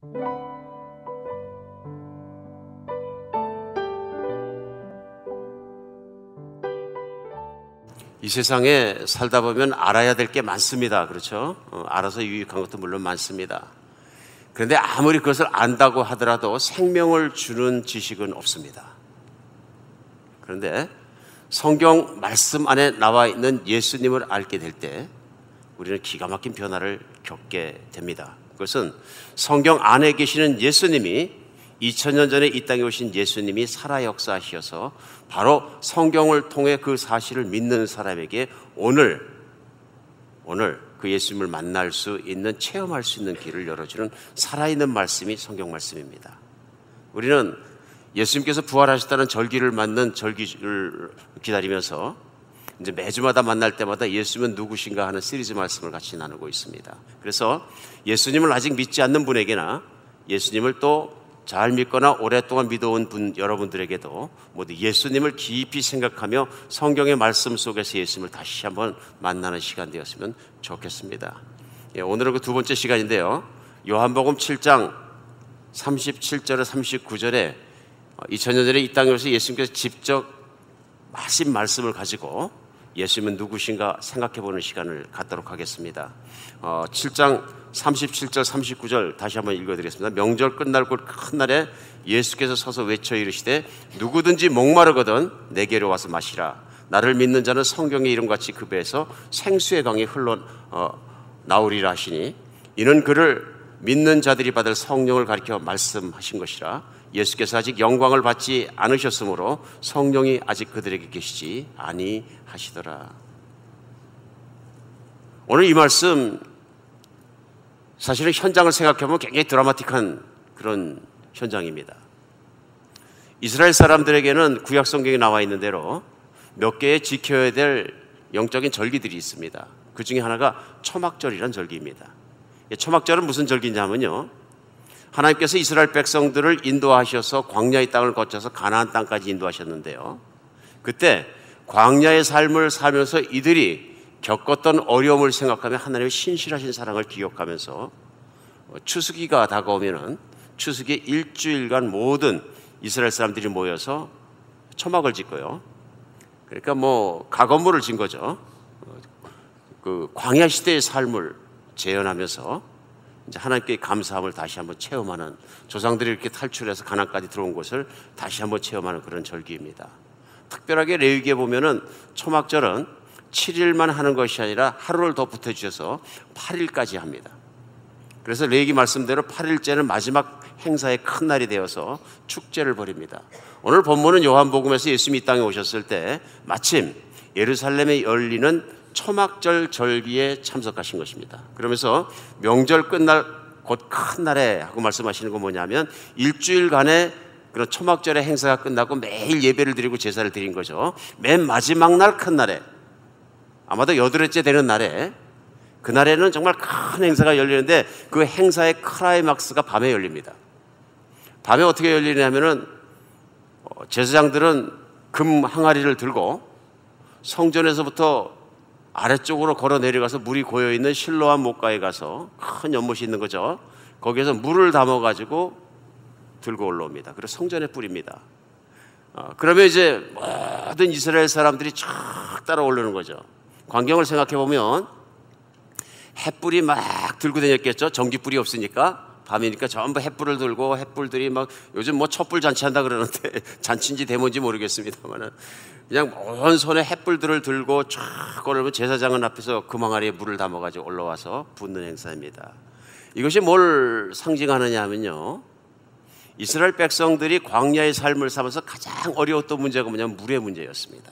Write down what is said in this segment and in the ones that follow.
이 세상에 살다 보면 알아야 될 게 많습니다. 그렇죠? 알아서 유익한 것도 물론 많습니다. 그런데 아무리 그것을 안다고 하더라도 생명을 주는 지식은 없습니다. 그런데 성경 말씀 안에 나와 있는 예수님을 알게 될 때 우리는 기가 막힌 변화를 겪게 됩니다. 그것은 성경 안에 계시는 예수님이 2000년 전에 이 땅에 오신 예수님이 살아 역사하셔서 바로 성경을 통해 그 사실을 믿는 사람에게 오늘 그 예수님을 만날 수 있는, 체험할 수 있는 길을 열어주는 살아있는 말씀이 성경 말씀입니다. 우리는 예수님께서 부활하셨다는 절기를 맞는 절기를 기다리면서 이제 매주마다 만날 때마다 예수님은 누구신가 하는 시리즈 말씀을 같이 나누고 있습니다. 그래서 예수님을 아직 믿지 않는 분에게나 예수님을 또 잘 믿거나 오랫동안 믿어온 분 여러분들에게도 모두 예수님을 깊이 생각하며 성경의 말씀 속에서 예수님을 다시 한번 만나는 시간 되었으면 좋겠습니다. 오늘은 그 두 번째 시간인데요, 요한복음 7장 37절에 39절에 2000년 전에 이 땅에 오셔서 예수님께서 직접 하신 말씀을 가지고 예수님은 누구신가 생각해보는 시간을 갖도록 하겠습니다. 7장 37절 39절 다시 한번 읽어드리겠습니다. 명절 끝날 곧 큰 날에 예수께서 서서 외쳐 이르시되 누구든지 목마르거든 내게로 와서 마시라. 나를 믿는 자는 성경의 이름같이 그 배에서 생수의 강이 흘러 나오리라 하시니 이는 그를 믿는 자들이 받을 성령을 가리켜 말씀하신 것이라. 예수께서 아직 영광을 받지 않으셨으므로 성령이 아직 그들에게 계시지 아니하시더라. 오늘 이 말씀 사실은 현장을 생각해보면 굉장히 드라마틱한 그런 현장입니다. 이스라엘 사람들에게는 구약 성경에 나와 있는 대로 몇 개의 지켜야 될 영적인 절기들이 있습니다. 그 중에 하나가 초막절이라는 절기입니다. 초막절은 무슨 절기냐면요, 하나님께서 이스라엘 백성들을 인도하셔서 광야의 땅을 거쳐서 가나안 땅까지 인도하셨는데요, 그때 광야의 삶을 살면서 이들이 겪었던 어려움을 생각하며 하나님의 신실하신 사랑을 기억하면서 추수기가 다가오면은 추수기 일주일간 모든 이스라엘 사람들이 모여서 초막을 짓고요. 그러니까 가건물을 짓는 거죠. 그 광야 시대의 삶을 재현하면서 이제 하나님께 감사함을 다시 한번 체험하는, 조상들이 이렇게 탈출해서 가나안까지 들어온 곳을 다시 한번 체험하는 그런 절기입니다. 특별하게 레위기에 보면은 초막절은 7일만 하는 것이 아니라 하루를 더 붙여주셔서 8일까지 합니다. 그래서 레위기 말씀대로 8일째는 마지막 행사의 큰 날이 되어서 축제를 벌입니다. 오늘 본문은 요한복음에서 예수님이 이 땅에 오셨을 때 마침 예루살렘에 열리는 초막절 절기에 참석하신 것입니다. 그러면서 명절 끝날 곧 큰 날에 하고 말씀하시는 건 뭐냐면 일주일간의 그런 초막절의 행사가 끝나고 매일 예배를 드리고 제사를 드린 거죠. 맨 마지막 날 큰 날에, 아마도 8회째 되는 날에, 그날에는 정말 큰 행사가 열리는데 그 행사의 클라이막스가 밤에 열립니다. 밤에 어떻게 열리냐면은 제사장들은 금 항아리를 들고 성전에서부터 아래쪽으로 걸어 내려가서 물이 고여있는 실로암 목가에 가서 큰 연못이 있는 거죠. 거기에서 물을 담아가지고 들고 올라옵니다. 그리고 성전에 뿌립니다. 그러면 이제 모든 이스라엘 사람들이 쫙 따라 오르는 거죠. 광경을 생각해 보면 횃불이 막 들고 다녔겠죠. 전기불이 없으니까 밤이니까 전부 횃불을 들고, 횃불들이 막 요즘 촛불 잔치한다 그러는데 잔치인지 데모인지 모르겠습니다만은 그냥 온 손에 횃불들을 들고 쫙 걸으면 제사장은 앞에서 금항아리에 물을 담아가지고 올라와서 붓는 행사입니다. 이것이 뭘 상징하느냐 하면요, 이스라엘 백성들이 광야의 삶을 살면서 가장 어려웠던 문제가 뭐냐면 물의 문제였습니다.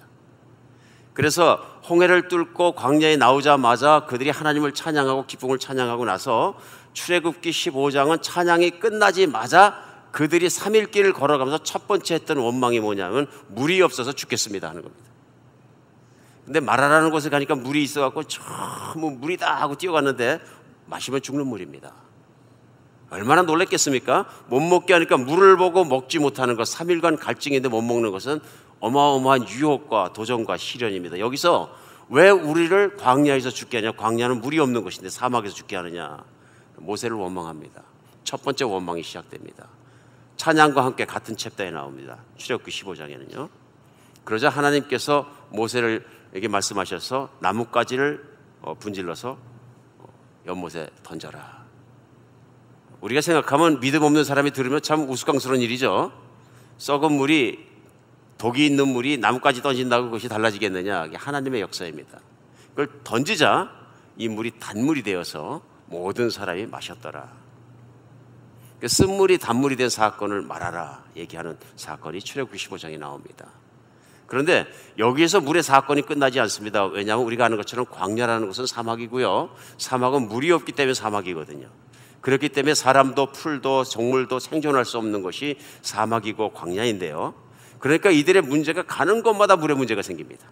그래서 홍해를 뚫고 광야에 나오자마자 그들이 하나님을 찬양하고 기쁨을 찬양하고 나서 출애굽기 15장은 찬양이 끝나자마자 그들이 3일 길을 걸어가면서 첫 번째 했던 원망이 뭐냐면 물이 없어서 죽겠습니다 하는 겁니다. 근데 마라라는 곳에 가니까 물이 있어갖고 물이다 하고 뛰어갔는데 마시면 죽는 물입니다. 얼마나 놀랬겠습니까? 못 먹게 하니까 물을 보고 먹지 못하는 것, 3일간 갈증인데 못 먹는 것은 어마어마한 유혹과 도전과 시련입니다. 여기서 왜 우리를 광야에서 죽게 하냐? 광야는 물이 없는 것인데 사막에서 죽게 하느냐? 모세를 원망합니다. 첫 번째 원망이 시작됩니다. 찬양과 함께 같은 챕터에 나옵니다. 출애굽기 15장에는요. 그러자 하나님께서 모세에게 말씀하셔서 나뭇가지를 분질러서 연못에 던져라. 우리가 생각하면 믿음 없는 사람이 들으면 참 우스꽝스러운 일이죠. 썩은 물이, 독이 있는 물이 나뭇가지 던진다고 그것이 달라지겠느냐. 이게 하나님의 역사입니다. 그걸 던지자 이 물이 단물이 되어서 모든 사람이 마셨더라. 쓴물이 단물이 된 사건을 말하라 얘기하는 사건이 출애굽기 15장에 나옵니다. 그런데 여기에서 물의 사건이 끝나지 않습니다. 왜냐하면 우리가 아는 것처럼 광야라는 것은 사막이고요. 사막은 물이 없기 때문에 사막이거든요. 그렇기 때문에 사람도 풀도 동물도 생존할 수 없는 것이 사막이고 광야인데요. 그러니까 이들의 문제가 가는 곳마다 물의 문제가 생깁니다.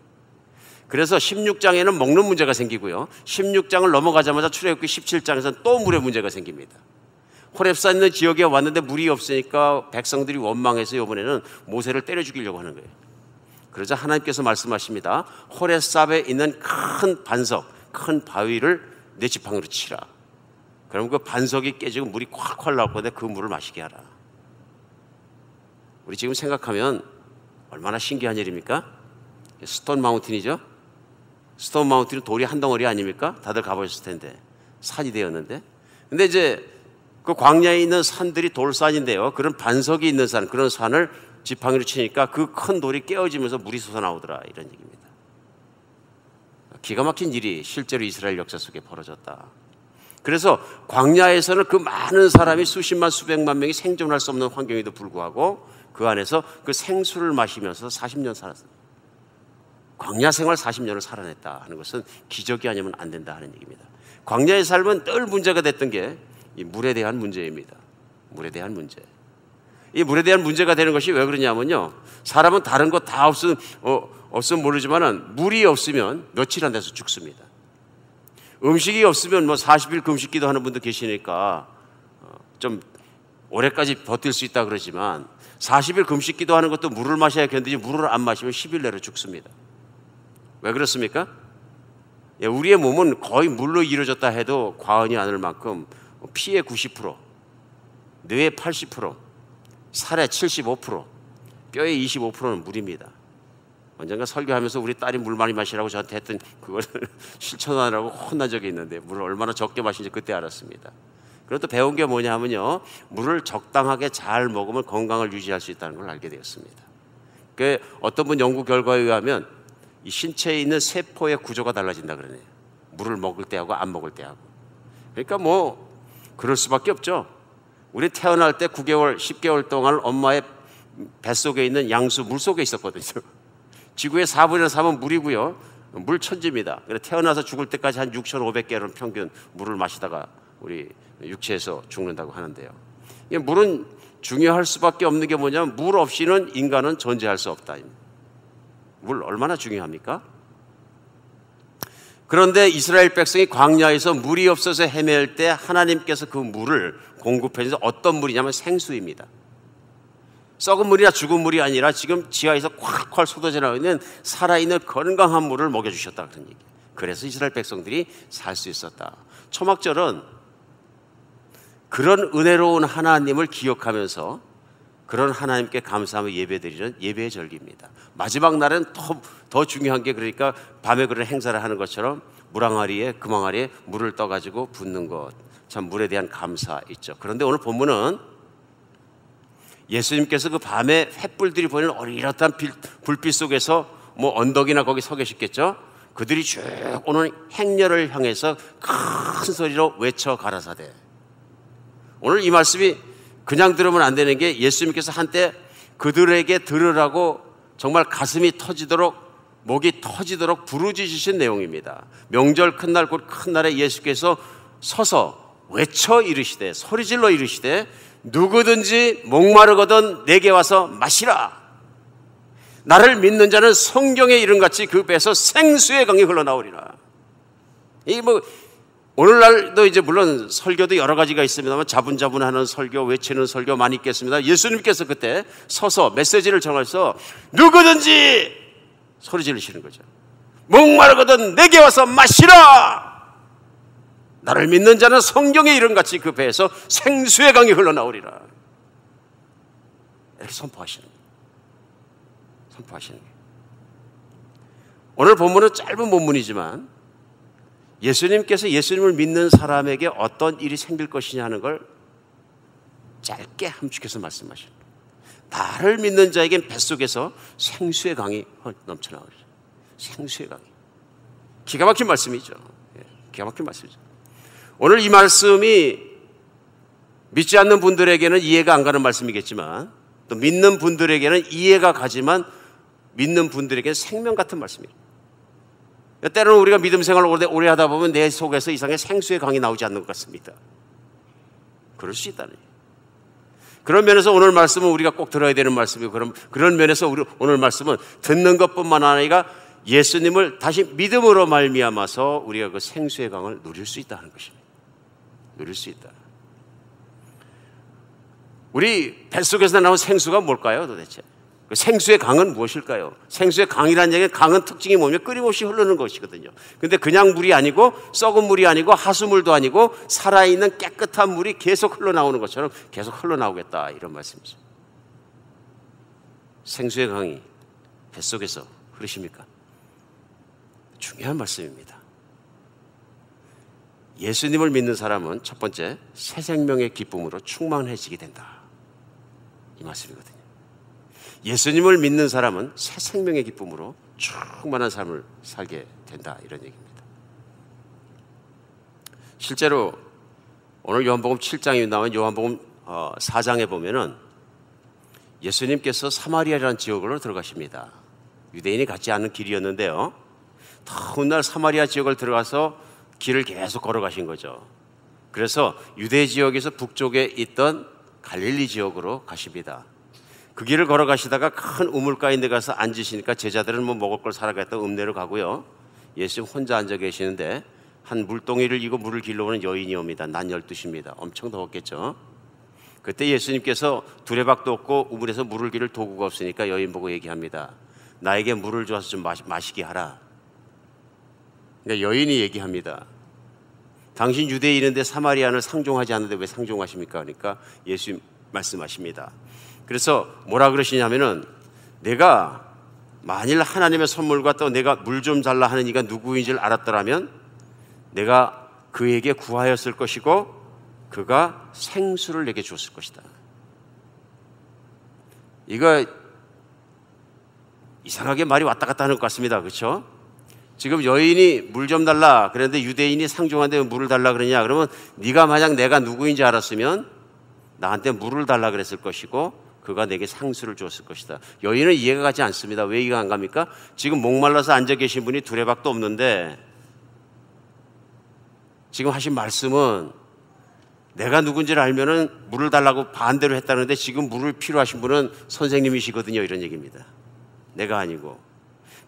그래서 16장에는 먹는 문제가 생기고요. 16장을 넘어가자마자 출애굽기 17장에서는 또 물의 문제가 생깁니다. 호렙산 있는 지역에 왔는데 물이 없으니까 백성들이 원망해서 이번에는 모세를 때려 죽이려고 하는 거예요. 그러자 하나님께서 말씀하십니다. 호렙산에 있는 큰 반석, 큰 바위를 내 지팡이로 치라. 그럼 그 반석이 깨지고 물이 콸콸 나올 건데 그 물을 마시게 하라. 우리 지금 생각하면 얼마나 신기한 일입니까? 스톤 마운틴이죠. 스톤 마운틴은 돌이 한 덩어리 아닙니까? 다들 가보셨을 텐데 산이 되었는데, 근데 이제 그 광야에 있는 산들이 돌산인데요. 그런 반석이 있는 산, 그런 산을 지팡이로 치니까 그 큰 돌이 깨어지면서 물이 솟아나오더라, 이런 얘기입니다. 기가 막힌 일이 실제로 이스라엘 역사 속에 벌어졌다. 그래서 광야에서는 그 많은 사람이 수십만 수백만 명이 생존할 수 없는 환경에도 불구하고 그 안에서 그 생수를 마시면서 40년 살았어요. 광야 생활 40년을 살아냈다 하는 것은 기적이 아니면 안 된다 하는 얘기입니다. 광야의 삶은 늘 문제가 됐던 게 이 물에 대한 문제입니다. 물에 대한 문제. 이 물에 대한 문제가 되는 것이 왜 그러냐면요, 사람은 다른 거 다 없으면 모르지만은 물이 없으면 며칠 안 돼서 죽습니다. 음식이 없으면 뭐 40일 금식기도 하는 분도 계시니까 좀 오래까지 버틸 수 있다 그러지만 40일 금식기도 하는 것도 물을 마셔야 견디지 물을 안 마시면 10일 내로 죽습니다. 왜 그렇습니까? 우리의 몸은 거의 물로 이루어졌다 해도 과언이 아닐 만큼 피의 90%, 뇌의 80%, 살의 75%, 뼈의 25%는 물입니다. 언젠가 설교하면서 우리 딸이 물 많이 마시라고 저한테 했던 그걸 실천하라고 혼난 적이 있는데 물을 얼마나 적게 마시는지 그때 알았습니다. 그리고 또 배운 게 뭐냐 하면요, 물을 적당하게 잘 먹으면 건강을 유지할 수 있다는 걸 알게 되었습니다. 그 어떤 분 연구 결과에 의하면 이 신체에 있는 세포의 구조가 달라진다 그러네요. 물을 먹을 때하고 안 먹을 때하고. 그러니까 뭐 그럴 수밖에 없죠. 우리 태어날 때 9개월, 10개월 동안 엄마의 뱃속에 있는 양수 물 속에 있었거든요. 지구의 4분의 3은 물이고요. 물 천지입니다. 태어나서 죽을 때까지 한 6,500개는 평균 물을 마시다가 우리 육체에서 죽는다고 하는데요. 물은 중요할 수밖에 없는 게 뭐냐면 물 없이는 인간은 존재할 수 없다. 물 얼마나 중요합니까? 그런데 이스라엘 백성이 광야에서 물이 없어서 헤맬 때 하나님께서 그 물을 공급해 주셔서 어떤 물이냐면 생수입니다. 썩은 물이나 죽은 물이 아니라 지금 지하에서 콸콸 쏟아져 나오는 살아있는 건강한 물을 먹여주셨다 그런 얘기. 그래서 이스라엘 백성들이 살 수 있었다. 초막절은 그런 은혜로운 하나님을 기억하면서 그런 하나님께 감사하며 예배드리는 예배의 절기입니다. 마지막 날은 더 중요한 게, 그러니까 밤에 그런 행사를 하는 것처럼 물항아리에 금항아리에 물을 떠가지고 붓는 것, 참 물에 대한 감사 있죠. 그런데 오늘 본문은 예수님께서 그 밤에 횃불들이 보이는 어리렇다한 불빛 속에서 뭐 언덕이나 거기 서 계셨겠죠. 그들이 쭉 오는 행렬을 향해서 큰 소리로 외쳐 가라사대. 오늘 이 말씀이 그냥 들으면 안 되는 게, 예수님께서 한때 그들에게 들으라고 정말 가슴이 터지도록 목이 터지도록 부르짖으신 내용입니다. 명절 큰날 곧 큰날에 예수께서 서서 외쳐 이르시되, 소리질러 이르시되, 누구든지 목마르거든 내게 와서 마시라. 나를 믿는 자는 성경의 이름같이 그 배에서 생수의 강이 흘러나오리라. 이 뭐 오늘날도 이제 물론 설교도 여러 가지가 있습니다만 자분자분하는 설교, 외치는 설교 많이 있겠습니다. 예수님께서 그때 서서 메시지를 전해서 누구든지 소리 지르시는 거죠. 목마르거든 내게 와서 마시라. 나를 믿는 자는 성경의 이름같이 그 배에서 생수의 강이 흘러나오리라. 이렇게 선포하시는 거예요. 오늘 본문은 짧은 본문이지만 예수님께서 예수님을 믿는 사람에게 어떤 일이 생길 것이냐 하는 걸 짧게 함축해서 말씀하시는 거예요. 나를 믿는 자에겐 뱃속에서 생수의 강이 넘쳐나오리라. 생수의 강이. 기가 막힌 말씀이죠. 기가 막힌 말씀이죠. 오늘 이 말씀이 믿지 않는 분들에게는 이해가 안 가는 말씀이겠지만 또 믿는 분들에게는 이해가 가지만 믿는 분들에게는 생명 같은 말씀이에요. 때로는 우리가 믿음 생활을 오래 하다 보면 내 속에서 이상의 생수의 강이 나오지 않는 것 같습니다. 그럴 수 있다는 얘기예요. 그런 면에서 오늘 말씀은 우리가 꼭 들어야 되는 말씀이고 그런 면에서 오늘 말씀은 듣는 것뿐만 아니라 예수님을 다시 믿음으로 말미암아서 우리가 그 생수의 강을 누릴 수 있다는 것입니다. 누릴 수 있다. 우리 뱃속에서 나온 생수가 뭘까요 도대체? 그 생수의 강은 무엇일까요? 생수의 강이라는 얘기는 강은 특징이 뭐냐면 끊임없이 흐르는 것이거든요. 근데 그냥 물이 아니고 썩은 물이 아니고 하수물도 아니고 살아있는 깨끗한 물이 계속 흘러나오는 것처럼 계속 흘러나오겠다 이런 말씀이죠. 생수의 강이 뱃속에서 흐르십니까? 중요한 말씀입니다. 예수님을 믿는 사람은 첫 번째 새 생명의 기쁨으로 충만해지게 된다 이 말씀이거든요. 예수님을 믿는 사람은 새 생명의 기쁨으로 충만한 삶을 살게 된다 이런 얘기입니다. 실제로 오늘 요한복음 7장에 나온 요한복음 4장에 보면은 예수님께서 사마리아라는 지역으로 들어가십니다. 유대인이 갖지 않은 길이었는데요. 더운 날 사마리아 지역을 들어가서 길을 계속 걸어가신 거죠. 그래서 유대 지역에서 북쪽에 있던 갈릴리 지역으로 가십니다. 그 길을 걸어가시다가 큰 우물가에 데 가서 앉으시니까 제자들은 뭐 먹을 걸 사러 갔다 읍내로 가고요. 예수님 혼자 앉아 계시는데 한 물동이를 이고 물을 길러오는 여인이 옵니다. 낮 12시입니다. 엄청 더웠겠죠. 그때 예수님께서 두레박도 없고 우물에서 물을 기를 도구가 없으니까 여인 보고 얘기합니다. 나에게 물을 줘서 좀 마시게 하라. 그러니까 여인이 얘기합니다. 당신 유대인인데 사마리아는 상종하지 않는데 왜 상종하십니까? 그러니까 예수님 말씀하십니다. 그래서 뭐라 그러시냐면은 내가 만일 하나님의 선물과 또 내가 물 좀 달라 하는 이가 누구인지를 알았더라면 내가 그에게 구하였을 것이고 그가 생수를 내게 주었을 것이다. 이거 이상하게 말이 왔다 갔다 하는 것 같습니다. 그렇죠? 지금 여인이 물 좀 달라 그랬는데 유대인이 상종한데 물을 달라 그러냐? 그러면 네가 만약 내가 누구인지 알았으면 나한테 물을 달라 그랬을 것이고 그가 내게 상수를 주었을 것이다. 여인은 이해가 가지 않습니다. 왜 이해가 안 갑니까? 지금 목말라서 앉아 계신 분이 두레박도 없는데 지금 하신 말씀은 내가 누군지를 알면은 물을 달라고 반대로 했다는데 지금 물을 필요하신 분은 선생님이시거든요. 이런 얘기입니다. 내가 아니고.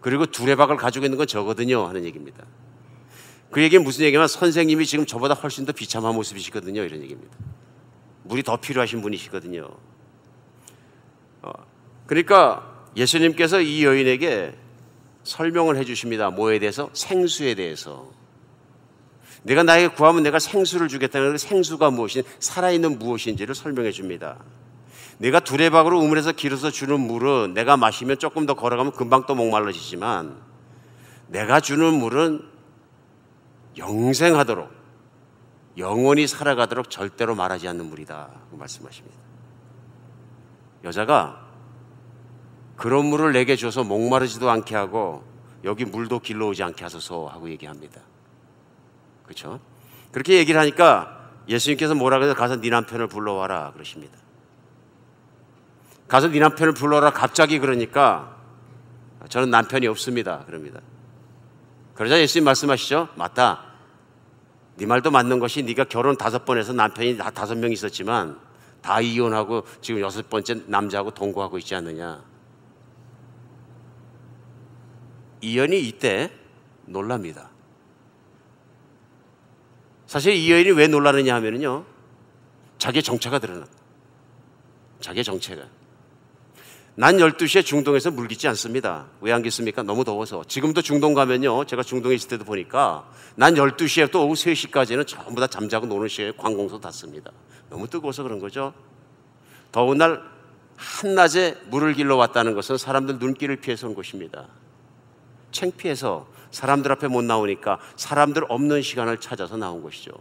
그리고 두레박을 가지고 있는 건 저거든요. 하는 얘기입니다. 그 얘기는 무슨 얘기냐면 선생님이 지금 저보다 훨씬 더 비참한 모습이시거든요. 이런 얘기입니다. 물이 더 필요하신 분이시거든요. 그러니까 예수님께서 이 여인에게 설명을 해 주십니다. 뭐에 대해서? 생수에 대해서. 내가 나에게 구하면 내가 생수를 주겠다는 생수가 무엇인지 살아있는 무엇인지를 설명해 줍니다. 내가 두레박으로 우물에서 길어서 주는 물은 내가 마시면 조금 더 걸어가면 금방 또 목말라지지만 내가 주는 물은 영생하도록 영원히 살아가도록 절대로 말하지 않는 물이다 말씀하십니다. 여자가 그런 물을 내게 줘서 목마르지도 않게 하고 여기 물도 길러오지 않게 하소서 하고 얘기합니다. 그렇죠? 그렇게 얘기를 하니까 예수님께서 뭐라 그래서 가서 네 남편을 불러와라 그러십니다. 가서 네 남편을 불러라 갑자기 그러니까 저는 남편이 없습니다 그럽니다. 그러자 예수님 말씀하시죠. 맞다. 네 말도 맞는 것이 네가 결혼 5번 해서 남편이 다 5명 있었지만 다 이혼하고 지금 6번째 남자하고 동거하고 있지 않느냐. 이 여인이 이때 놀랍니다. 사실 이 여인이 왜 놀라느냐 하면요 자기의 정체가 드러나. 자기의 정체가. 난 12시에 중동에서 물 깃지 않습니다. 왜 안 깃습니까? 너무 더워서. 지금도 중동 가면요, 제가 중동에 있을 때도 보니까 난 12시에 또 오후 3시까지는 전부 다 잠자고 노는 시에 관공서 닫습니다. 너무 뜨거워서 그런 거죠. 더운 날 한낮에 물을 길러 왔다는 것은 사람들 눈길을 피해서 온 것입니다. 창피해서 사람들 앞에 못 나오니까 사람들 없는 시간을 찾아서 나온 것이죠.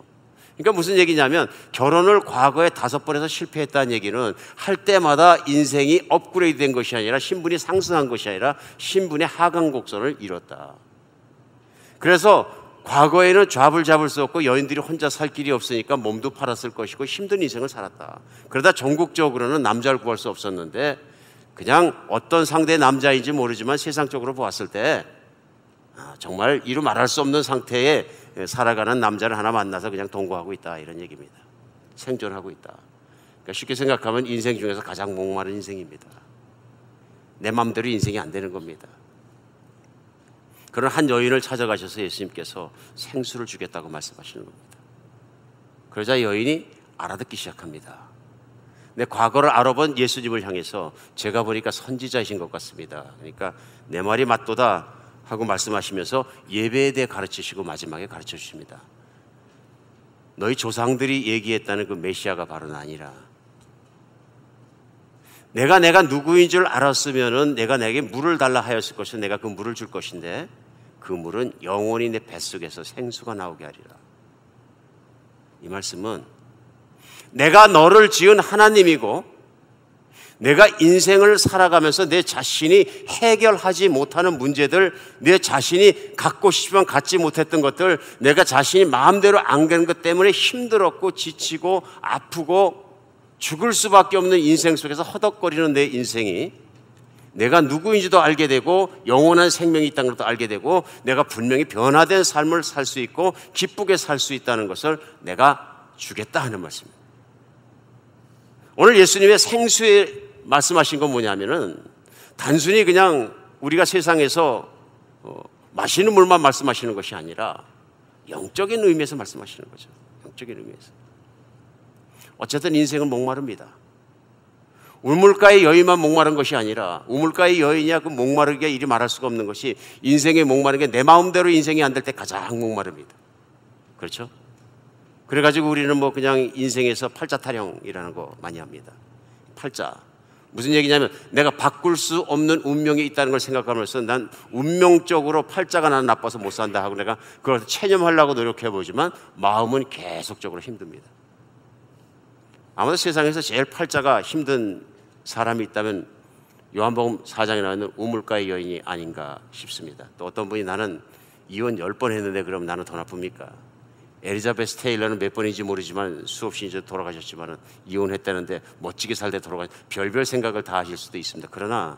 그러니까 무슨 얘기냐면 결혼을 과거에 5번에서 실패했다는 얘기는 할 때마다 인생이 업그레이드 된 것이 아니라 신분이 상승한 것이 아니라 신분의 하강 곡선을 이뤘다. 그래서 과거에는 잡을 잡을 수 없고 여인들이 혼자 살 길이 없으니까 몸도 팔았을 것이고 힘든 인생을 살았다. 그러다 전국적으로는 남자를 구할 수 없었는데 그냥 어떤 상대의 남자인지 모르지만 세상적으로 보았을 때 정말 이루 말할 수 없는 상태에 살아가는 남자를 하나 만나서 그냥 동거하고 있다, 이런 얘기입니다. 생존하고 있다. 그러니까 쉽게 생각하면 인생 중에서 가장 목마른 인생입니다. 내 마음대로 인생이 안 되는 겁니다. 그런 한 여인을 찾아가셔서 예수님께서 생수를 주겠다고 말씀하시는 겁니다. 그러자 여인이 알아듣기 시작합니다. 내 과거를 알아본 예수님을 향해서 제가 보니까 선지자이신 것 같습니다. 그러니까 내 말이 맞도다 하고 말씀하시면서 예배에 대해 가르치시고 마지막에 가르쳐 주십니다. 너희 조상들이 얘기했다는 그 메시아가 바로 나니라. 내가 누구인 줄 알았으면은 내가 내게 물을 달라 하였을 것이고 내가 그 물을 줄 것인데 그 물은 영원히 내 뱃속에서 생수가 나오게 하리라. 이 말씀은 내가 너를 지은 하나님이고 내가 인생을 살아가면서 내 자신이 해결하지 못하는 문제들, 내 자신이 갖고 싶지만 갖지 못했던 것들, 내가 자신이 마음대로 안 되는 것 때문에 힘들었고 지치고 아프고 죽을 수밖에 없는 인생 속에서 허덕거리는 내 인생이 내가 누구인지도 알게 되고 영원한 생명이 있다는 것도 알게 되고 내가 분명히 변화된 삶을 살 수 있고 기쁘게 살 수 있다는 것을 내가 주겠다 하는 말씀입니다. 오늘 예수님의 생수에 말씀하신 건 뭐냐면은 단순히 그냥 우리가 세상에서 마시는 물만 말씀하시는 것이 아니라 영적인 의미에서 말씀하시는 거죠. 영적인 의미에서. 어쨌든 인생은 목마릅니다. 우물가의 여인만 목마른 것이 아니라 우물가의 여인이야 그 목마르게 이리 말할 수가 없는 것이 인생의 목마른 게 내 마음대로 인생이 안 될 때 가장 목마릅니다. 그렇죠? 그래가지고 우리는 뭐 그냥 인생에서 팔자 타령이라는 거 많이 합니다. 팔자. 무슨 얘기냐면 내가 바꿀 수 없는 운명이 있다는 걸 생각하면서 난 운명적으로 팔자가 나는 나빠서 못 산다 하고 내가 그걸 체념하려고 노력해보지만 마음은 계속적으로 힘듭니다. 아마도 세상에서 제일 팔자가 힘든 사람이 있다면 요한복음 4장에 나오는 우물가의 여인이 아닌가 싶습니다. 또 어떤 분이 나는 이혼 10번 했는데 그럼 나는 더 나쁩니까? 엘리자베스 테일러는 몇 번인지 모르지만 수없이 이제 돌아가셨지만 이혼했다는데 멋지게 살때 별별 생각을 다 하실 수도 있습니다. 그러나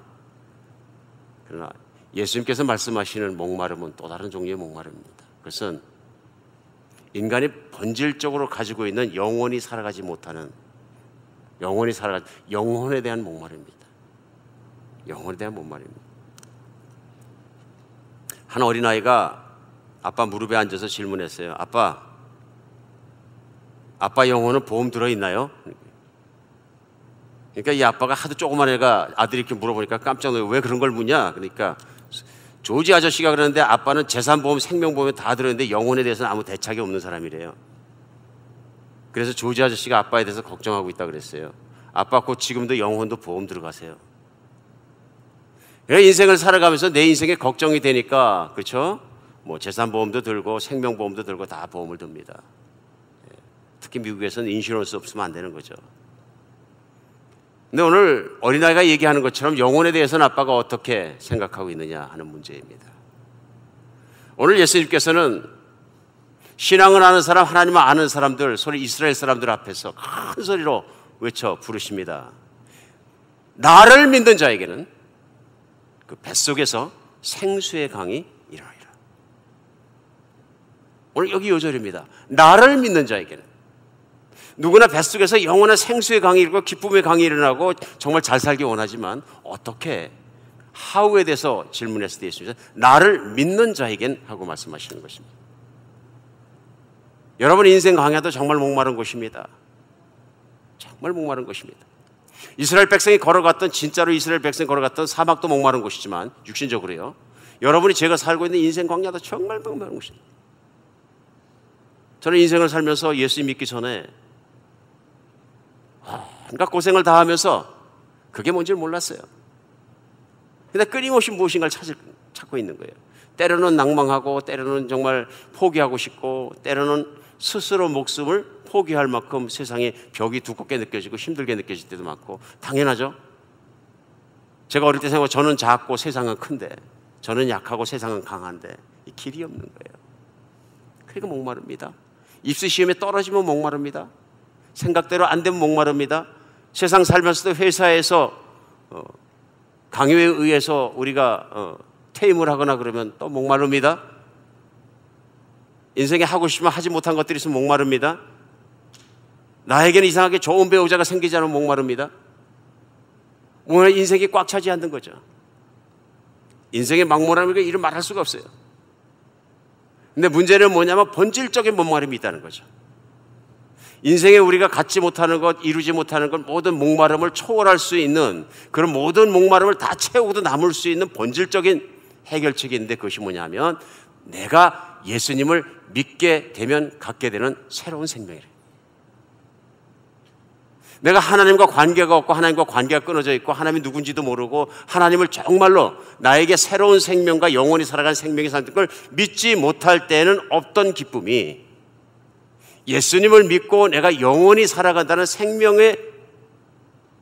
예수님께서 말씀하시는 목마름은 또 다른 종류의 목마름입니다. 그것은 인간이 본질적으로 가지고 있는 영원히 살아가지 못하는 영혼에 대한 목마름입니다. 영혼에 대한 목마름입니다. 한 어린아이가 아빠 무릎에 앉아서 질문했어요. 아빠 영혼은 보험 들어있나요? 그러니까 이 아빠가 하도 조그만 애가 아들이 이렇게 물어보니까 깜짝 놀라요. 왜 그런 걸 묻냐? 그러니까 조지 아저씨가 그러는데 아빠는 재산보험, 생명보험에 다 들어있는데 영혼에 대해서는 아무 대책이 없는 사람이래요. 그래서 조지 아저씨가 아빠에 대해서 걱정하고 있다 그랬어요. 아빠 곧 지금도 영혼도 보험 들어가세요. 인생을 살아가면서 내 인생에 걱정이 되니까 그렇죠? 뭐 재산보험도 들고 생명보험도 들고 다 보험을 듭니다. 특히 미국에서는 인슈런스 없으면 안 되는 거죠. 근데 오늘 어린아이가 얘기하는 것처럼 영혼에 대해서는 아빠가 어떻게 생각하고 있느냐 하는 문제입니다. 오늘 예수님께서는 신앙을 아는 사람, 하나님을 아는 사람들, 소리 이스라엘 사람들 앞에서 큰 소리로 외쳐 부르십니다. 나를 믿는 자에게는 그 뱃속에서 생수의 강이 일어나리라. 오늘 여기 요절입니다. 나를 믿는 자에게는 누구나 뱃속에서 영원한 생수의 강이 일고 기쁨의 강이 일어나고 정말 잘 살기 원하지만 어떻게 how에 대해서 질문했을 때 예수님께서 나를 믿는 자에겐 하고 말씀하시는 것입니다. 여러분 인생 강야도 정말 목마른 곳입니다. 정말 목마른 것입니다. 이스라엘 백성이 걸어갔던, 진짜로 이스라엘 백성이 걸어갔던 사막도 목마른 곳이지만 육신적으로요, 여러분이 제가 살고 있는 인생 광야도 정말 목마른 곳입니다. 저는 인생을 살면서 예수 믿기 전에 온갖 고생을 다 하면서 그게 뭔지를 몰랐어요. 근데 끊임없이 무엇인가를 찾고 있는 거예요. 때로는 낭망하고, 때로는 정말 포기하고 싶고, 때로는 스스로 목숨을 포기할 만큼 세상에 벽이 두껍게 느껴지고 힘들게 느껴질 때도 많고, 당연하죠. 제가 어릴 때 생각하면 저는 작고 세상은 큰데, 저는 약하고 세상은 강한데 이 길이 없는 거예요. 그러니까 목마릅니다. 입시 시험에 떨어지면 목마릅니다. 생각대로 안 되면 목마릅니다. 세상 살면서도 회사에서 강요에 의해서 우리가 퇴임을 하거나 그러면 또 목마릅니다. 인생에 하고 싶으면 하지 못한 것들이 있으면 목마릅니다. 나에게는 이상하게 좋은 배우자가 생기지 않으면 목마릅니다. 오늘 인생이 꽉 차지 않는 거죠. 인생의 막무라는 게 이를 말할 수가 없어요. 근데 문제는 뭐냐면 본질적인 목마름이 있다는 거죠. 인생에 우리가 갖지 못하는 것, 이루지 못하는 것, 모든 목마름을 초월할 수 있는, 그런 모든 목마름을 다 채우고도 남을 수 있는 본질적인 해결책이 있는데, 그것이 뭐냐면 내가 예수님을 믿게 되면 갖게 되는 새로운 생명이래요. 내가 하나님과 관계가 없고 하나님과 관계가 끊어져 있고 하나님이 누군지도 모르고 하나님을 정말로 나에게 새로운 생명과 영원히 살아가는 생명이 사는 걸 믿지 못할 때는 없던 기쁨이, 예수님을 믿고 내가 영원히 살아간다는 생명의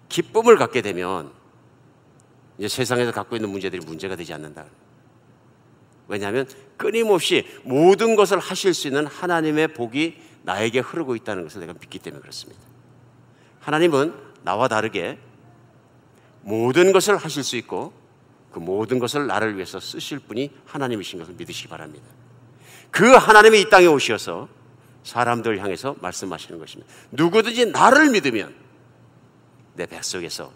기쁨을 갖게 되면 이제 세상에서 갖고 있는 문제들이 문제가 되지 않는다. 왜냐하면 끊임없이 모든 것을 하실 수 있는 하나님의 복이 나에게 흐르고 있다는 것을 내가 믿기 때문에 그렇습니다. 하나님은 나와 다르게 모든 것을 하실 수 있고 그 모든 것을 나를 위해서 쓰실 분이 하나님이신 것을 믿으시기 바랍니다. 그 하나님이 이 땅에 오셔서 사람들을 향해서 말씀하시는 것입니다. 누구든지 나를 믿으면 내 뱃속에서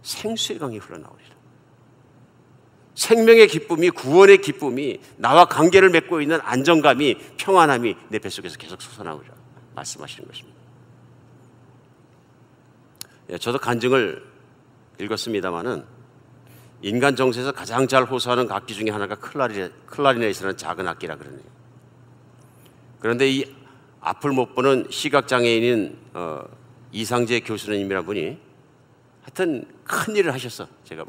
생수의 강이 흘러나오리라. 생명의 기쁨이, 구원의 기쁨이, 나와 관계를 맺고 있는 안정감이, 평안함이 내 뱃속에서 계속 솟아나오리라 말씀하시는 것입니다. 저도 간증을 읽었습니다마는 인간 정서에서 가장 잘 호소하는 악기 중에 하나가 클라리넷이라는 작은 악기라 그러네요. 그런데 이 앞을 못 보는 시각장애인인 이상재 교수님이라는 분이 하여튼 큰 일을 하셨어. 제가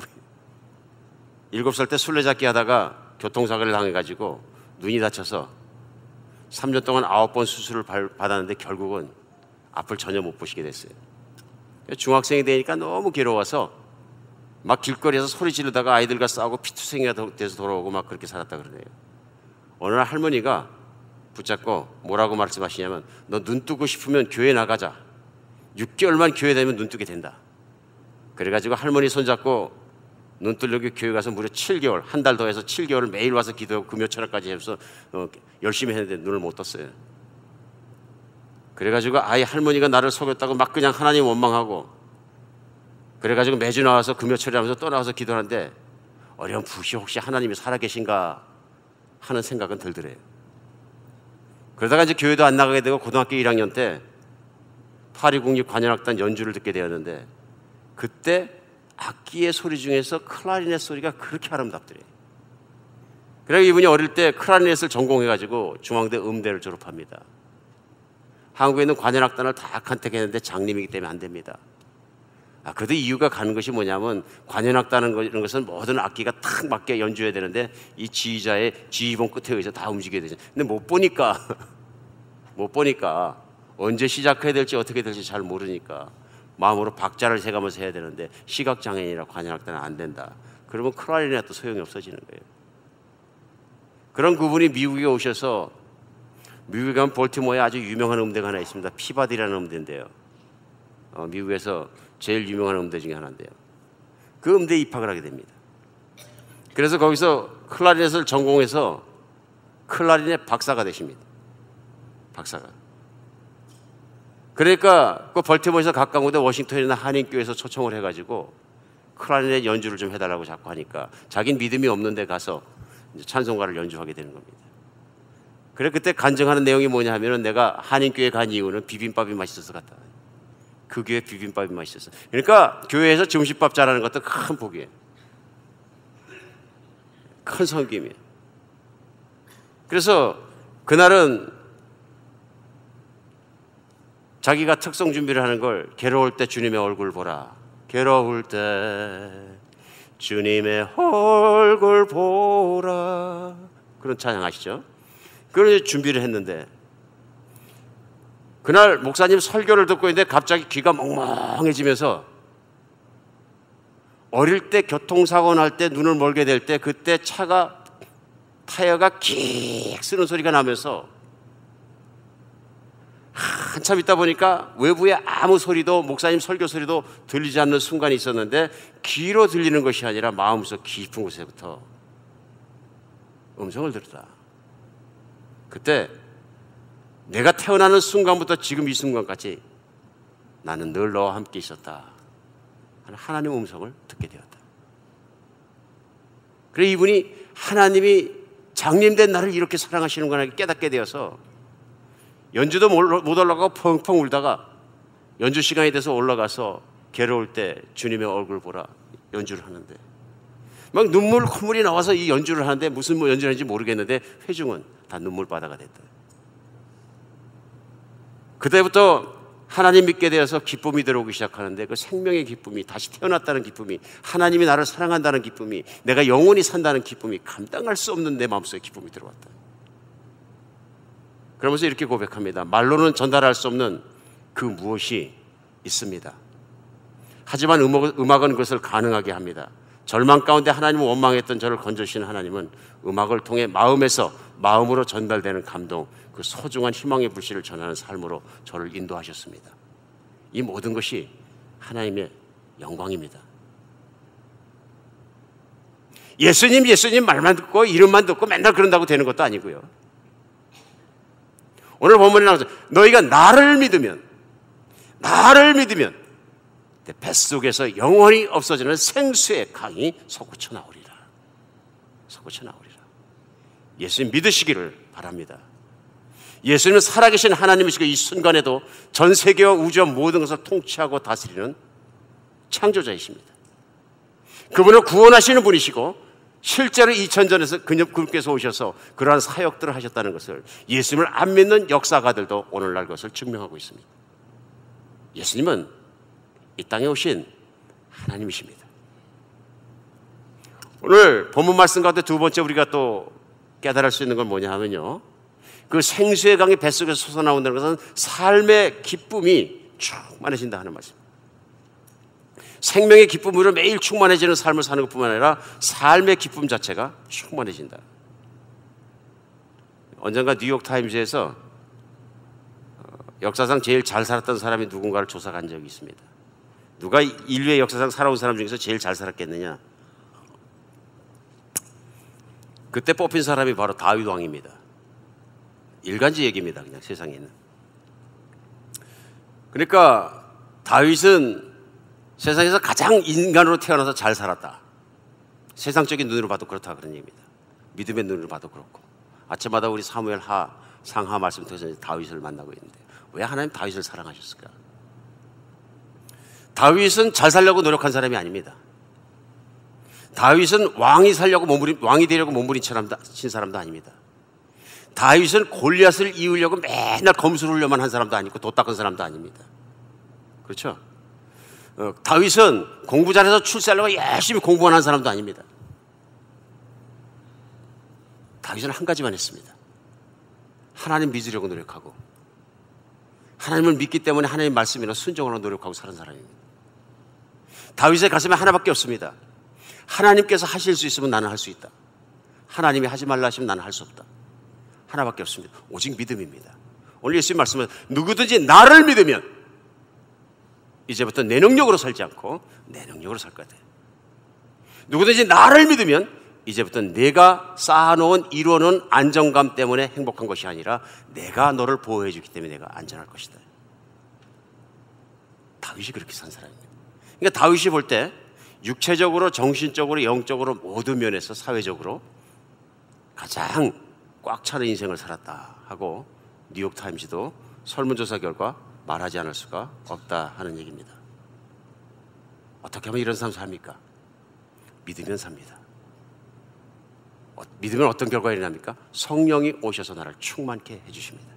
7살 때 술래잡기 하다가 교통사고를 당해가지고 눈이 다쳐서 3년 동안 9번 수술을 받았는데 결국은 앞을 전혀 못 보시게 됐어요. 중학생이 되니까 너무 괴로워서 막 길거리에서 소리 지르다가 아이들과 싸우고 피투성이가 돼서 돌아오고 막 그렇게 살았다 그러네요. 어느 날 할머니가 붙잡고 뭐라고 말씀하시냐면, 너 눈 뜨고 싶으면 교회 나가자. 6개월만 교회 다니면 눈 뜨게 된다. 그래가지고 할머니 손잡고 눈 뜨려고 교회 가서 무려 7개월, 한 달 더 해서 7개월을 매일 와서 기도하고 금요철학까지 해서 열심히 했는데 눈을 못 떴어요. 그래가지고 아예 할머니가 나를 속였다고 막 그냥 하나님 원망하고, 그래가지고 매주 나와서 금요철에 하면서 또 나와서 기도하는데 어렴풋이 혹시 하나님이 살아계신가 하는 생각은 들더래요. 그러다가 이제 교회도 안 나가게 되고 고등학교 1학년 때 파리국립 관현악단 연주를 듣게 되었는데, 그때 악기의 소리 중에서 클라리넷 소리가 그렇게 아름답더래요. 그래서 이분이 어릴 때 클라리넷을 전공해가지고 중앙대 음대를 졸업합니다. 한국에 있는 관현악단을 다 컨택했는데 장님이기 때문에 안 됩니다. 그래도 이유가 가는 것이 뭐냐면, 관현악단은 이런 것은 모든 악기가 딱 맞게 연주해야 되는데 이 지휘자의 지휘봉 끝에 의해서 다 움직여야 되죠. 근데 못 보니까 언제 시작해야 될지 어떻게 될지 잘 모르니까 마음으로 박자를 세가면서 해야 되는데 시각장애인이라 관현악단은 안 된다. 그러면 클라리넷도 소용이 없어지는 거예요. 그런 그분이 미국에 오셔서, 미국에 가면 볼티모어에 아주 유명한 음대가 하나 있습니다. 피바디라는 음대인데요. 미국에서 제일 유명한 음대 중에 하나인데요. 그 음대에 입학을 하게 됩니다. 그래서 거기서 클라리넷을 전공해서 클라리넷 박사가 되십니다. 박사가. 그러니까 그 벌티모어에서 가까운 곳에 워싱턴이나 한인교회에서 초청을 해가지고 클라리넷 연주를 좀 해달라고 자꾸 하니까 자기는 믿음이 없는데 가서 이제 찬송가를 연주하게 되는 겁니다. 그래 그때 간증하는 내용이 뭐냐 하면은, 내가 한인교회 간 이유는 비빔밥이 맛있어서 갔다. 그 교회 비빔밥이 맛있었어. 그러니까 교회에서 점심밥 잘하는 것도 큰 복이에요. 큰 섬김이에요. 그래서 그날은 자기가 특송 준비를 하는 걸 괴로울 때 주님의 얼굴 보라. 괴로울 때 주님의 얼굴 보라. 그런 찬양 아시죠? 그걸 준비를 했는데 그날 목사님 설교를 듣고 있는데 갑자기 귀가 멍멍해지면서 어릴 때 교통사고 날 때 눈을 멀게 될 때 그때 차가 타이어가 킥 쓰는 소리가 나면서 한참 있다 보니까 외부에 아무 소리도 목사님 설교 소리도 들리지 않는 순간이 있었는데 귀로 들리는 것이 아니라 마음속 깊은 곳에부터 음성을 들었다. 그때 내가 태어나는 순간부터 지금 이 순간까지 나는 늘 너와 함께 있었다 하는 하나님의 음성을 듣게 되었다. 그래 이분이 하나님이 장님된 나를 이렇게 사랑하시는구나 깨닫게 되어서 연주도 못 올라가고 펑펑 울다가 연주 시간이 돼서 올라가서 괴로울 때 주님의 얼굴 보라 연주를 하는데 막 콧물이 나와서 이 연주를 하는데 무슨 연주를 하는지 모르겠는데 회중은 다 눈물바다가 됐다. 그때부터 하나님 믿게 되어서 기쁨이 들어오기 시작하는데 그 생명의 기쁨이 다시 태어났다는 기쁨이 하나님이 나를 사랑한다는 기쁨이 내가 영원히 산다는 기쁨이 감당할 수 없는 내 마음속에 기쁨이 들어왔다. 그러면서 이렇게 고백합니다. 말로는 전달할 수 없는 그 무엇이 있습니다. 하지만 음악은 그것을 가능하게 합니다. 절망 가운데 하나님을 원망했던 저를 건져주시는 하나님은 음악을 통해 마음으로 전달되는 감동, 그 소중한 희망의 불씨를 전하는 삶으로 저를 인도하셨습니다. 이 모든 것이 하나님의 영광입니다. 예수님 말만 듣고 이름만 듣고 맨날 그런다고 되는 것도 아니고요. 오늘 본문에 나와서 너희가 나를 믿으면 내 뱃속에서 영원히 없어지는 생수의 강이 솟구쳐 나오리라. 예수님 믿으시기를 바랍니다. 예수님은 살아계신 하나님이시고 이 순간에도 전 세계와 우주와 모든 것을 통치하고 다스리는 창조자이십니다. 그분을 구원하시는 분이시고 실제로 2000전에서 그분께서 오셔서 그러한 사역들을 하셨다는 것을 예수님을 안 믿는 역사가들도 오늘날 그것을 증명하고 있습니다. 예수님은 이 땅에 오신 하나님이십니다. 오늘 본문 말씀 가운데 두 번째 우리가 또 깨달을 수 있는 건 뭐냐 하면요, 그 생수의 강이 뱃속에서 솟아나온다는 것은 삶의 기쁨이 충만해진다 하는 말씀. 생명의 기쁨으로 매일 충만해지는 삶을 사는 것뿐만 아니라 삶의 기쁨 자체가 충만해진다. 언젠가 뉴욕타임즈에서 역사상 제일 잘 살았던 사람이 누군가를 조사한 적이 있습니다. 누가 인류의 역사상 살아온 사람 중에서 제일 잘 살았겠느냐? 그때 뽑힌 사람이 바로 다윗 왕입니다. 일간지 얘기입니다. 그냥 세상에 있는. 그러니까 다윗은 세상에서 가장 인간으로 태어나서 잘 살았다. 세상적인 눈으로 봐도 그렇다 그런 얘기입니다. 믿음의 눈으로 봐도 그렇고. 아침마다 우리 사무엘 상하 말씀 통해서 다윗을 만나고 있는데 왜 하나님 다윗을 사랑하셨을까? 다윗은 잘 살려고 노력한 사람이 아닙니다. 다윗은 왕이 되려고 몸부림친 사람도 아닙니다. 다윗은 골리앗을 이으려고 맨날 검수를 훈련만 한 사람도 아니고 도 닦은 사람도 아닙니다. 그렇죠? 다윗은 공부 잘해서 출세하려고 열심히 공부만 한 사람도 아닙니다. 다윗은 한 가지만 했습니다. 하나님 믿으려고 노력하고 하나님을 믿기 때문에 하나님 말씀이나 순종하려고 노력하고 사는 사람입니다. 다윗의 가슴에 하나밖에 없습니다. 하나님께서 하실 수 있으면 나는 할 수 있다. 하나님이 하지 말라 하시면 나는 할 수 없다. 하나밖에 없습니다. 오직 믿음입니다. 오늘 예수님 말씀은 누구든지 나를 믿으면 이제부터 내 능력으로 살지 않고 내 능력으로 살 거다. 누구든지 나를 믿으면 이제부터 내가 쌓아놓은 이루어놓은 안정감 때문에 행복한 것이 아니라 내가 너를 보호해 주기 때문에 내가 안전할 것이다. 다윗이 그렇게 산 사람입니다. 그러니까 다윗이 볼 때 육체적으로 정신적으로 영적으로 모든 면에서 사회적으로 가장 꽉 차는 인생을 살았다 하고 뉴욕타임즈도 설문조사 결과 말하지 않을 수가 없다 하는 얘기입니다. 어떻게 하면 이런 삶 삽니까? 믿으면 삽니다. 믿으면 어떤 결과가 일어납니까? 성령이 오셔서 나를 충만케 해주십니다.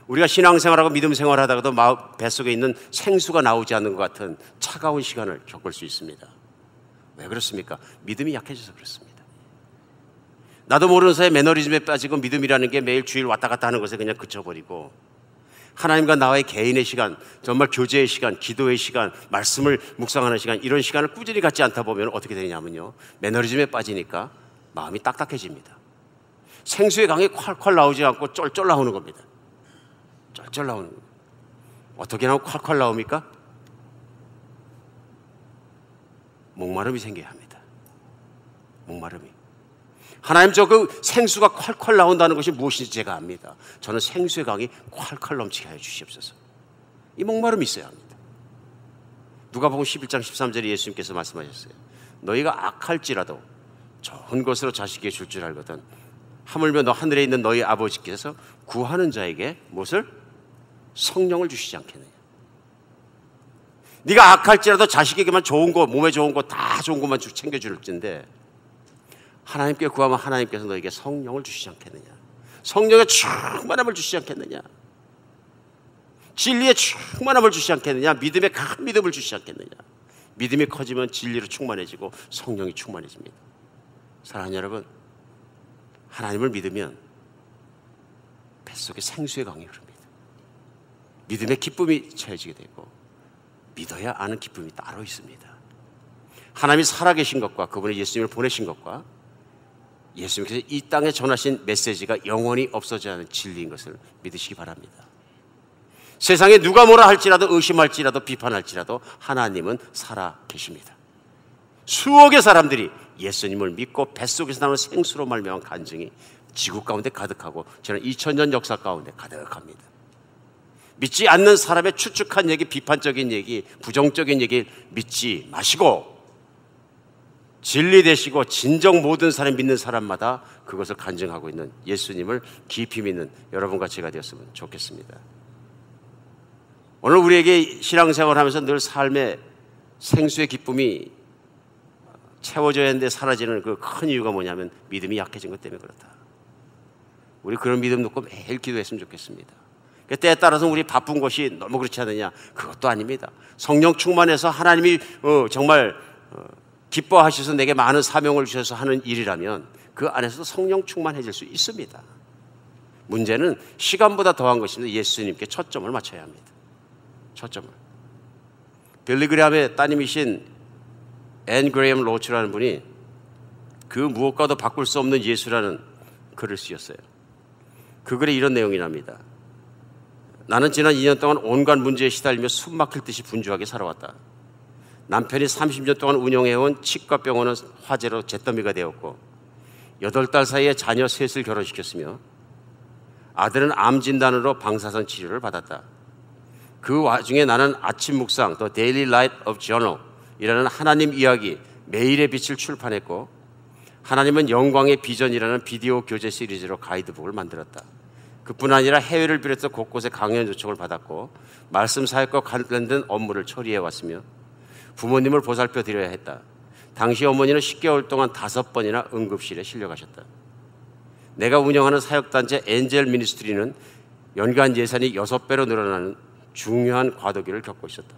우리가 신앙생활하고 믿음 생활하다가도 뱃속에 있는 생수가 나오지 않는 것 같은 차가운 시간을 겪을 수 있습니다. 왜 그렇습니까? 믿음이 약해져서 그렇습니다. 나도 모르는 사이에 매너리즘에 빠지고 믿음이라는 게 매일 주일 왔다 갔다 하는 것에 그냥 그쳐버리고 하나님과 나와의 개인의 시간, 정말 교제의 시간, 기도의 시간, 말씀을 묵상하는 시간, 이런 시간을 꾸준히 갖지 않다 보면 어떻게 되냐면요, 매너리즘에 빠지니까 마음이 딱딱해집니다. 생수의 강이 콸콸 나오지 않고 쫄쫄 나오는 겁니다. 쫄쫄 나오는 겁니다. 어떻게 나오면 콸콸 나옵니까? 목마름이 생겨야 합니다. 목마름이. 하나님, 저 그 생수가 콸콸 나온다는 것이 무엇인지 제가 압니다. 저는 생수의 강이 콸콸 넘치게 하여 주시옵소서. 이 목마름이 있어야 합니다. 누가복음 11장 13절에 예수님께서 말씀하셨어요. 너희가 악할지라도 좋은 것으로 자식에게 줄 줄 알거든 하물며 너 하늘에 있는 너희 아버지께서 구하는 자에게 무엇을? 성령을 주시지 않겠느냐. 네가 악할지라도 자식에게만 좋은 거, 몸에 좋은 거 다 좋은 것만 챙겨줄 텐데 하나님께 구하면 하나님께서 너에게 성령을 주시지 않겠느냐. 성령의 충만함을 주시지 않겠느냐. 진리의 충만함을 주시지 않겠느냐. 믿음의 큰 믿음을 주시지 않겠느냐. 믿음이 커지면 진리로 충만해지고 성령이 충만해집니다. 사랑하는 여러분, 하나님을 믿으면 뱃속에 생수의 강이 흐릅니다. 믿음의 기쁨이 채워지게 되고 믿어야 아는 기쁨이 따로 있습니다. 하나님이 살아계신 것과 그분이 예수님을 보내신 것과 예수님께서 이 땅에 전하신 메시지가 영원히 없어지지 않은 진리인 것을 믿으시기 바랍니다. 세상에 누가 뭐라 할지라도, 의심할지라도, 비판할지라도 하나님은 살아계십니다. 수억의 사람들이 예수님을 믿고 뱃속에서 나오는 생수로 말미암은 간증이 지구 가운데 가득하고 저는 2000년 역사 가운데 가득합니다. 믿지 않는 사람의 추측한 얘기, 비판적인 얘기, 부정적인 얘기 믿지 마시고 진리 되시고 진정 모든 사람 믿는 사람마다 그것을 간증하고 있는 예수님을 깊이 믿는 여러분과 제가 되었으면 좋겠습니다. 오늘 우리에게 신앙생활하면서 늘 삶의 생수의 기쁨이 채워져야 하는데 사라지는 그 큰 이유가 뭐냐면 믿음이 약해진 것 때문에 그렇다. 우리 그런 믿음 놓고 매일 기도했으면 좋겠습니다. 때에 따라서 우리 바쁜 것이 너무 그렇지 않느냐? 그것도 아닙니다. 성령 충만해서 하나님이 정말 기뻐하셔서 내게 많은 사명을 주셔서 하는 일이라면 그 안에서도 성령 충만해질 수 있습니다. 문제는 시간보다 더한 것입니다. 예수님께 초점을 맞춰야 합니다. 초점을. 빌리 그레함의 따님이신 앤 그레이엄 로츠라는 분이 그 무엇과도 바꿀 수 없는 예수라는 글을 쓰셨어요. 그 글에 이런 내용이 납니다. 나는 지난 2년 동안 온갖 문제에 시달리며 숨 막힐 듯이 분주하게 살아왔다. 남편이 30년 동안 운영해온 치과병원은 화재로 잿더미가 되었고 8달 사이에 자녀 셋을 결혼시켰으며 아들은 암 진단으로 방사선 치료를 받았다. 그 와중에 나는 아침 묵상 The Daily Light of Journal 이라는 하나님 이야기 매일의 빛을 출판했고 하나님은 영광의 비전이라는 비디오 교재 시리즈로 가이드북을 만들었다. 그뿐 아니라 해외를 비롯해서 곳곳에 강연 요청을 받았고 말씀 사역과 관련된 업무를 처리해 왔으며 부모님을 보살펴 드려야 했다. 당시 어머니는 10개월 동안 5번이나 응급실에 실려가셨다. 내가 운영하는 사역단체 엔젤 미니스트리는 연간 예산이 6배로 늘어나는 중요한 과도기를 겪고 있었다.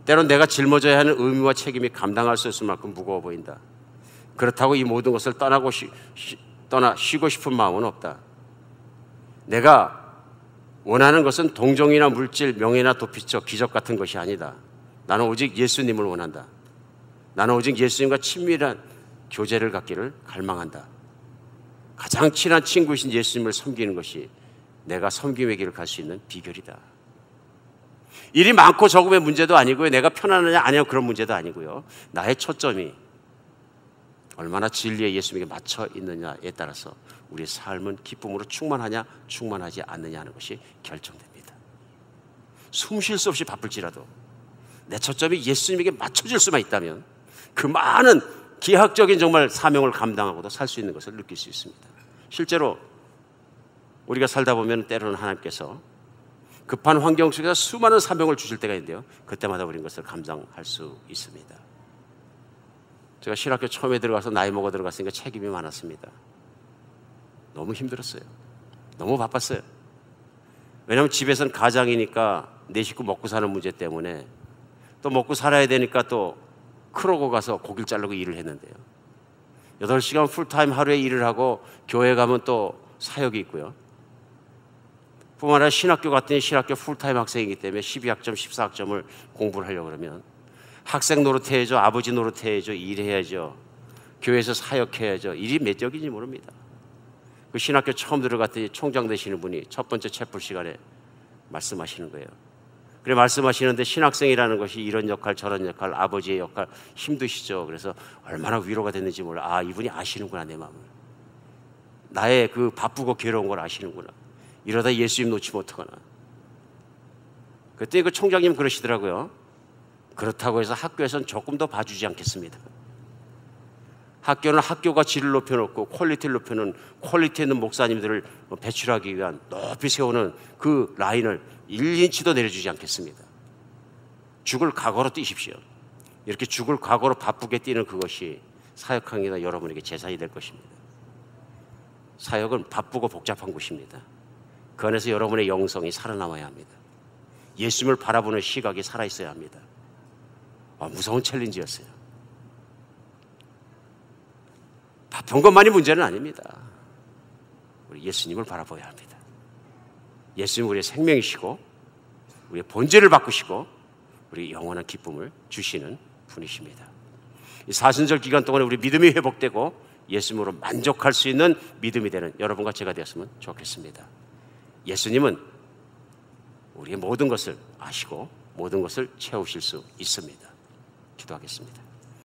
때론 내가 짊어져야 하는 의무와 책임이 감당할 수 없을 만큼 무거워 보인다. 그렇다고 이 모든 것을 떠나 쉬고 싶은 마음은 없다. 내가 원하는 것은 동정이나 물질, 명예나 도피처, 기적 같은 것이 아니다. 나는 오직 예수님을 원한다. 나는 오직 예수님과 친밀한 교제를 갖기를 갈망한다. 가장 친한 친구이신 예수님을 섬기는 것이 내가 섬김의 길을 갈 수 있는 비결이다. 일이 많고 적음의 문제도 아니고요. 내가 편안하냐 아니냐 그런 문제도 아니고요. 나의 초점이 얼마나 진리의 예수님에게 맞춰 있느냐에 따라서 우리의 삶은 기쁨으로 충만하냐 충만하지 않느냐 하는 것이 결정됩니다. 숨 쉴 수 없이 바쁠지라도 내 초점이 예수님에게 맞춰질 수만 있다면 그 많은 기하학적인 정말 사명을 감당하고도 살 수 있는 것을 느낄 수 있습니다. 실제로 우리가 살다 보면 때로는 하나님께서 급한 환경 속에서 수많은 사명을 주실 때가 있는데요, 그때마다 우리는 것을 감당할 수 있습니다. 제가 신학교 처음에 들어가서 나이 먹어 들어갔으니까 책임이 많았습니다. 너무 힘들었어요. 너무 바빴어요. 왜냐하면 집에서는 가장이니까 내 식구 먹고 사는 문제 때문에, 또 먹고 살아야 되니까 또 크로고 가서 고기를 자르고 일을 했는데요, 8시간 풀타임 하루에 일을 하고 교회 가면 또 사역이 있고요. 뿐만 아니라 신학교 갔더니 신학교 풀타임 학생이기 때문에 12학점, 14학점을 공부를 하려고 그러면 학생 노릇해야죠, 아버지 노릇해야죠, 일해야죠, 교회에서 사역해야죠. 일이 몇 적인지 모릅니다. 그 신학교 처음 들어갔더니 총장 되시는 분이 첫 번째 채플 시간에 말씀하시는 거예요. 그래 말씀하시는데 신학생이라는 것이 이런 역할 저런 역할, 아버지의 역할 힘드시죠. 그래서 얼마나 위로가 됐는지 몰라. 아, 이분이 아시는구나, 내 마음을. 나의 그 바쁘고 괴로운 걸 아시는구나. 이러다 예수님 놓치면 어떡하나. 그때 그 총장님 그러시더라고요. 그렇다고 해서 학교에서는 조금 더 봐주지 않겠습니다. 학교는 학교가 질을 높여놓고 퀄리티를 높여놓은 퀄리티 있는 목사님들을 배출하기 위한 높이 세우는 그 라인을 1인치도 내려주지 않겠습니다. 죽을 각오로 뛰십시오. 이렇게 죽을 각오로 바쁘게 뛰는 그것이 사역하기가 여러분에게 재산이 될 것입니다. 사역은 바쁘고 복잡한 곳입니다. 그 안에서 여러분의 영성이 살아남아야 합니다. 예수님을 바라보는 시각이 살아있어야 합니다. 무서운 챌린지였어요. 바쁜 것만이 문제는 아닙니다. 우리 예수님을 바라봐야 합니다. 예수님 우리의 생명이시고 우리의 본질을 바꾸시고 우리 영원한 기쁨을 주시는 분이십니다. 이 사순절 기간 동안에 우리 믿음이 회복되고 예수님으로 만족할 수 있는 믿음이 되는 여러분과 제가 되었으면 좋겠습니다. 예수님은 우리의 모든 것을 아시고 모든 것을 채우실 수 있습니다. 기도하겠습니다.